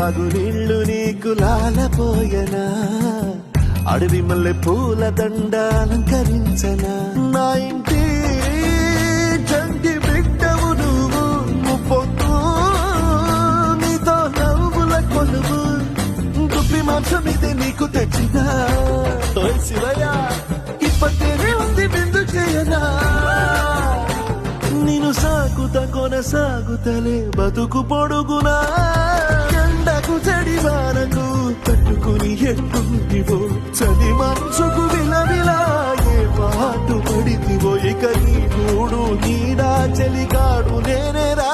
వాగు నీళ్లు నీకు లాలపోయనా అడవి మల్లె పూల దండ అలంకరించనా నా ఇంటి చంటి బిడ్డవు నువ్వు పొద్దు నీతో నవ్వుల కొలువు గుప్పి మాంసం ఇది నీకు తెచ్చినా శివయ్య ఇప్పటినే ఉంది బిందు చేయనా నేను సాగుతా కొనసాగుతలే బతుకు పొడుగునా ఎండకు చెడి వానకు తట్టుకుని ఎట్టుంటివో చలి మనసుకు విలవిలా ఏ పాటు పడితివో ఇక నీ గూడు నీడా చెలికాడు నేనేరా